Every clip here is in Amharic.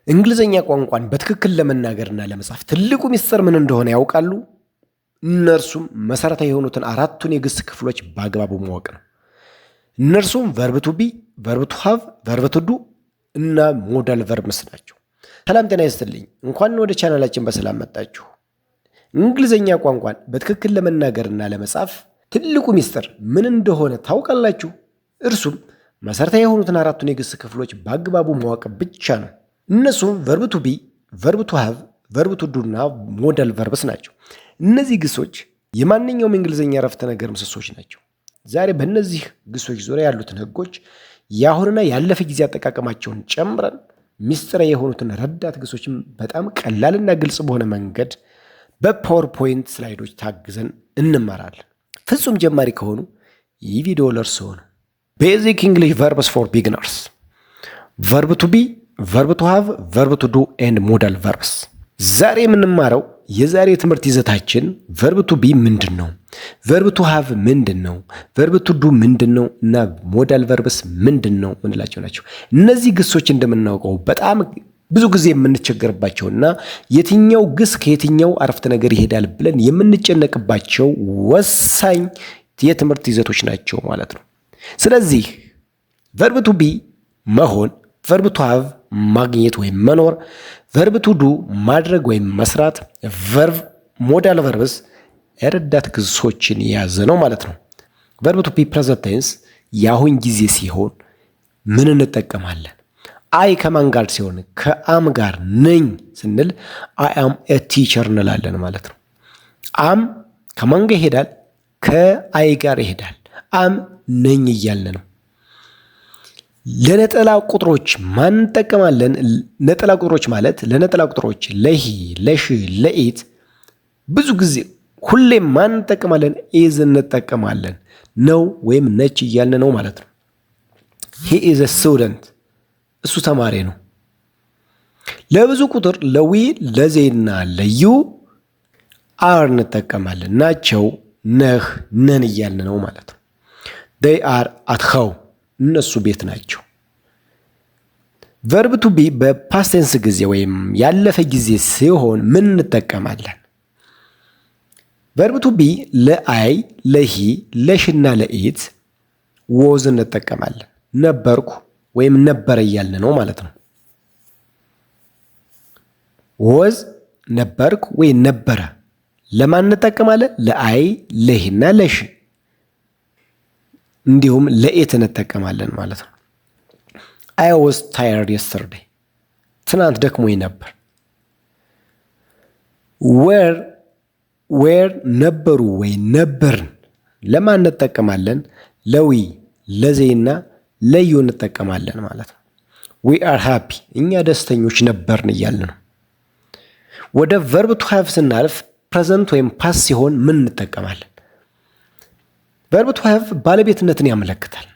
እንግሊዘኛ ቋንቋን በትክክል ለመናገርና ለመጻፍ ትልቁ ሚስጥር ምን እንደሆነ ያውቃሉ? እነርሱም መሰረታዊ የሆኑትን አራቱን የግስ ክፍሎች በአግባቡ ማወቅ ነው። እነርሱም ቨርብ ቱ ቢ፣ ቨርብ ቱ ሃቭ፣ ቨርብ ቱ ዱ እና ሞዳል ቨርብስ ናቸው። ሰላም ጤና ይስጥልኝ። እንኳን ወደ ቻናላችን በሰላም መጣችሁ። እንግሊዘኛ ቋንቋን በትክክል ለመናገርና ለመጻፍ ትልቁ ሚስጥር ምን እንደሆነ ታውቃላችሁ? እርሱም መሰረታዊ የሆኑትን አራቱን የግስ ክፍሎች በአግባቡ ማወቅ ብቻ ነው። እነሱም ቨርብ ቱ ቢ፣ ቨርብ ቱ ሃቭ፣ ቨርብ ቱ ዱ እና ሞዳል ቨርብስ ናቸው። እነዚህ ግሶች የማንኛውም እንግሊዘኛ ረፍተ ነገር ምሰሶች ናቸው። ዛሬ በእነዚህ ግሶች ዙሪያ ያሉትን ህጎች የአሁንና ያለፈ ጊዜ አጠቃቀማቸውን ጨምረን ሚስጥራዊ የሆኑትን ረዳት ግሶችን በጣም ቀላልና ግልጽ በሆነ መንገድ በፓወርፖይንት ስላይዶች ታግዘን እንማራለን። ፍጹም ጀማሪ ከሆኑ ይህ ቪዲዮ ለእርስዎ ነው። ቤዚክ እንግሊሽ ቨርብስ ፎር ቢግነርስ። ቨርብ ቱ ቢ፣ ቨርብ ቱ ሃቭ፣ ቨርብ ቱ ዱ ኤንድ ሞዳል ቨርብስ። ዛሬ የምንማረው የዛሬ ትምህርት ይዘታችን ቨርብ ቱ ቢ ምንድን ነው፣ ቨርብ ቱ ሃቭ ምንድን ነው፣ ቨርብ ቱ ዱ ምንድን ነው እና ሞዳል ቨርብስ ምንድን ነው ምንላቸው ናቸው። እነዚህ ግሶች እንደምናውቀው በጣም ብዙ ጊዜ የምንቸገርባቸውና የትኛው ግስ ከየትኛው አረፍተ ነገር ይሄዳል ብለን የምንጨነቅባቸው ወሳኝ የትምህርት ይዘቶች ናቸው ማለት ነው። ስለዚህ ቨርብ ቱ ቢ መሆን፣ ቨርብ ቱ ሃቭ ማግኘት ወይም መኖር፣ ቨርብ ቱ ዱ ማድረግ ወይም መስራት፣ ቨርብ ሞዳል ቨርብስ የረዳት ግሶችን የያዘ ነው ማለት ነው። ቨርብ ቱ ቢ ፕሬዘንት ቴንስ የአሁን ጊዜ ሲሆን ምን እንጠቀማለን? አይ ከማን ጋር ሲሆን ከአም ጋር ነኝ ስንል አይ አም ኤ ቲቸር እንላለን ማለት ነው። አም ከማን ጋር ይሄዳል? ከአይ ጋር ይሄዳል። አም ነኝ እያልን ነው። ለነጠላ ቁጥሮች ማን እንጠቀማለን? ነጠላ ቁጥሮች ማለት ለነጠላ ቁጥሮች ለሂ፣ ለሽ፣ ለኢት ብዙ ጊዜ ሁሌም ማን እንጠቀማለን? ኢዝ እንጠቀማለን። ነው ወይም ነች እያልን ነው ማለት ነው። ሂ ኢዝ ኤ ስቱደንት፣ እሱ ተማሪ ነው። ለብዙ ቁጥር ለዊ፣ ለዜና ለዩ አር እንጠቀማለን። ናቸው፣ ነህ፣ ነን እያልን ነው ማለት ነው። they are at home፣ እነሱ ቤት ናቸው። ቨርብ ቱ ቢ በፓስቴንስ ጊዜ ወይም ያለፈ ጊዜ ሲሆን ምን እንጠቀማለን? ቨርብ ቱ ቢ ለአይ፣ ለሂ፣ ለሽና ለኢት ወዝ እንጠቀማለን። ነበርኩ ወይም ነበረ እያልን ነው ማለት ነው። ወዝ፣ ነበርኩ ወይም ነበረ ለማን እንጠቀማለን? ለአይ፣ ለሂና ለሽ እንዲሁም ለኢት እንጠቀማለን ማለት ነው። አይ ዋዝ ታየርድ የስተርዴይ፣ ትናንት ደክሞኝ ነበር። ዌር ነበሩ ወይ ነበርን ለማን እንጠቀማለን? ለዊ፣ ለዜና ለዩ እንጠቀማለን ማለት ነው። ዊ አር ሃፒ፣ እኛ ደስተኞች ነበርን እያልን ነው። ወደ ቨርብ ቱ ሃቭ ስናልፍ ፕሬዘንት ወይም ፓስ ሲሆን ምን እንጠቀማለን? ቨርብ ቱ ሃቭ ባለቤትነትን ያመለክታል።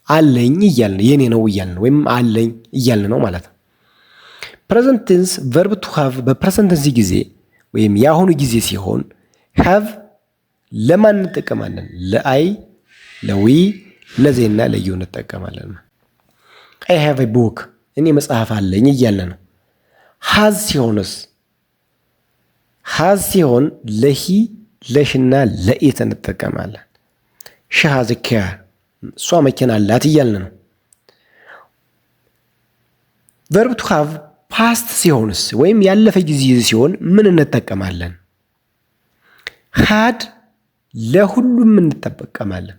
አለኝ እያልን የኔ ነው እያልን ወይም አለኝ እያልን ነው ማለት ነው። ፕሬዘንት ቴንስ ቨርብ ቱ ሃቭ በፕሬዘንት ቴንስ ጊዜ ወይም የአሁኑ ጊዜ ሲሆን ሃቭ ለማን እንጠቀማለን? ለአይ፣ ለዊ፣ ለዜና ለዩ እንጠቀማለን። አይ ሃቭ ኤ ቡክ፣ እኔ መጽሐፍ አለኝ እያልን ነው። ሃዝ ሲሆንስ? ሃዝ ሲሆን ለሂ፣ ለሽና ለኢት እንጠቀማለን። ሺ ሃዝ ኤ ካር፣ እሷ መኪና አላት እያልን ነው። ቨርብ ቱ ሃቭ ፓስት ሲሆንስ ወይም ያለፈ ጊዜ ሲሆን ምን እንጠቀማለን? ሃድ ለሁሉም እንጠቀማለን።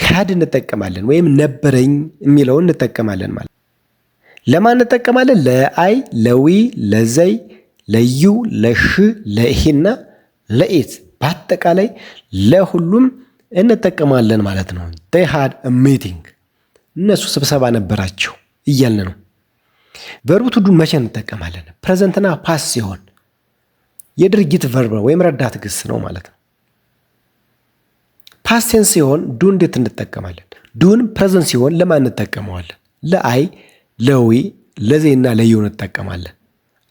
ሃድ እንጠቀማለን ወይም ነበረኝ የሚለውን እንጠቀማለን ማለት። ለማን እንጠቀማለን? ለአይ፣ ለዊ፣ ለዘይ፣ ለዩ፣ ለሽ፣ ለሂና ለኢት በአጠቃላይ ለሁሉም እንጠቀማለን ማለት ነው። they had a meeting፣ እነሱ ስብሰባ ነበራቸው እያልን ነው። ቨርብ ቱ ዱ መቼ እንጠቀማለን? ፕሬዘንትና ፓስ ሲሆን የድርጊት ቨርብ ወይም ረዳት ግስ ነው ማለት ነው። ፓስት ቴንስ ሲሆን ዱ እንዴት እንጠቀማለን? ዱን ፕሬዘንት ሲሆን ለማን እንጠቀመዋለን? ለአይ፣ ለዊ፣ ለዜና ለዩ እንጠቀማለን።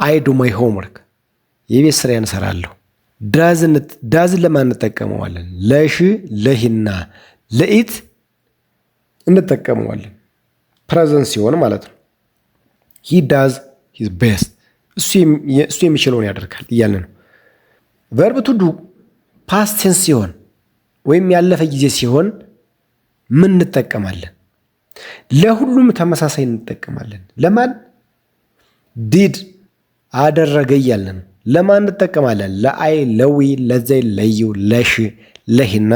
አይ ዱ ማይ ሆምወርክ፣ የቤት ስራዬን እሰራለሁ። ዳዝን ለማን እንጠቀመዋለን? ለሽ፣ ለሂና ለኢት እንጠቀመዋለን ፕሬዘንት ሲሆን ማለት ነው። ሂ ዳዝ ሂዝ ቤስት እሱ የሚችለውን ያደርጋል እያለ ነው። ቨርብ ቱ ዱ ፓስት ቴንስ ሲሆን ወይም ያለፈ ጊዜ ሲሆን ምን እንጠቀማለን? ለሁሉም ተመሳሳይ እንጠቀማለን። ለማን ዲድ አደረገ እያለ ነው። ለማን እንጠቀማለን? ለአይ፣ ለዊ፣ ለዘይ፣ ለዩ፣ ለሽ፣ ለሂና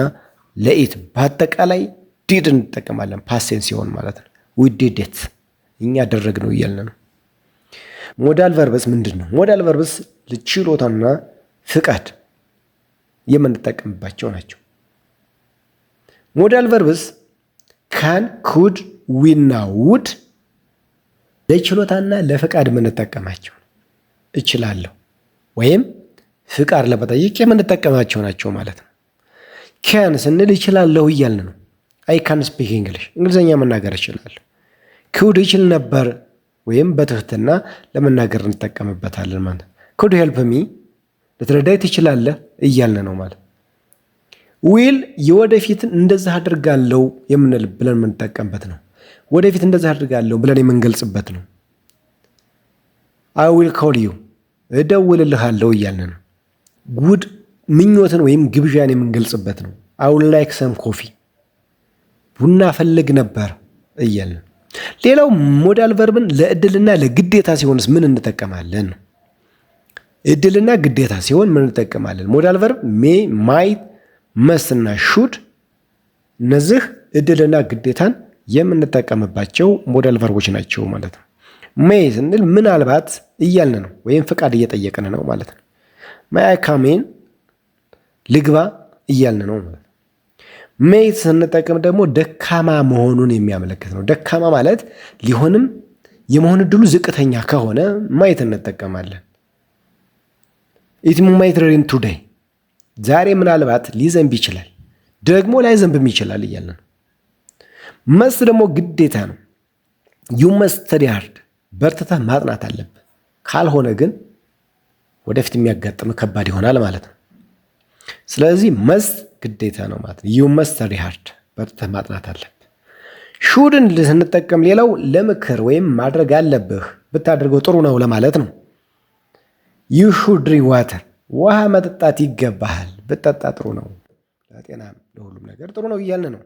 ለኢት በአጠቃላይ ዲድ እንጠቀማለን። ፓስት ቴንስ ሲሆን ማለት ነው። ዊ ዲድ ኢት እኛ አደረግነው እያልን ነው። ሞዳል ቨርብስ ምንድን ነው? ሞዳል ቨርብስ ችሎታና ፍቃድ የምንጠቀምባቸው ናቸው። ሞዳል ቨርብስ ካን፣ ኩድ፣ ዊና ውድ ለችሎታና ለፍቃድ የምንጠቀማቸው እችላለሁ ወይም ፍቃድ ለመጠየቅ የምንጠቀማቸው ናቸው ማለት ነው። ካን ስንል እችላለሁ እያልን ነው። አይ ካን ስፒክ እንግሊሽ እንግሊዝኛ መናገር እችላለሁ። ኩድ ይችል ነበር ወይም በትህትና ለመናገር እንጠቀምበታለን ማለት። ኩድ ሄልፕ ሚ ልትረዳይ ትችላለህ እያልን ነው ማለት። ዊል የወደፊትን እንደዛ አድርጋለሁ የምንል ብለን የምንጠቀምበት ነው። ወደፊት እንደዛ አድርጋለሁ ብለን የምንገልጽበት ነው። አይ ዊል ኮል ዩ እደውልልሃለሁ እያልን ነው። ጉድ ምኞትን ወይም ግብዣን የምንገልጽበት ነው። አይ ውድ ላይክ ሰም ኮፊ ቡና ፈልግ ነበር እያልን። ሌላው ሞዳል ቨርብን ለእድልና ለግዴታ ሲሆንስ ምን እንጠቀማለን? እድልና ግዴታ ሲሆን ምን እንጠቀማለን? ሞዳል ቨርብ ሜይ፣ ማይት፣ መስት እና ሹድ እነዚህ እድልና ግዴታን የምንጠቀምባቸው ሞዳል ቨርቦች ናቸው ማለት ነው። ሜይ ስንል ምናልባት እያልን ነው ወይም ፍቃድ እየጠየቅን ነው ማለት ነው። ሜይ አይ ካም ኢን ልግባ እያልን ነው ማለት ነው። ሜይ ስንጠቀም ደግሞ ደካማ መሆኑን የሚያመለክት ነው። ደካማ ማለት ሊሆንም የመሆን እድሉ ዝቅተኛ ከሆነ ማየት እንጠቀማለን። ኢት ማይት ሬን ቱዴይ ዛሬ ምናልባት ሊዘንብ ይችላል፣ ደግሞ ላይዘንብም ይችላል እያልን ነው። መስት ደግሞ ግዴታ ነው። ዩ መስት ስተዲ ሃርድ በርትተህ ማጥናት አለብህ፣ ካልሆነ ግን ወደፊት የሚያጋጥም ከባድ ይሆናል ማለት ነው። ስለዚህ መስት ግዴታ ነው ማለት ነው። ዩ መስት ስተዲ ሃርድ በርትተህ ማጥናት አለብህ። ሹድን ስንጠቀም ሌላው ለምክር ወይም ማድረግ አለብህ ብታደርገው ጥሩ ነው ለማለት ነው። ዩ ሹድ ድሪንክ ዋተር ውሃ መጠጣት ይገባሃል፣ ብጠጣ ጥሩ ነው፣ ለጤናም ለሁሉም ነገር ጥሩ ነው እያልን ነው።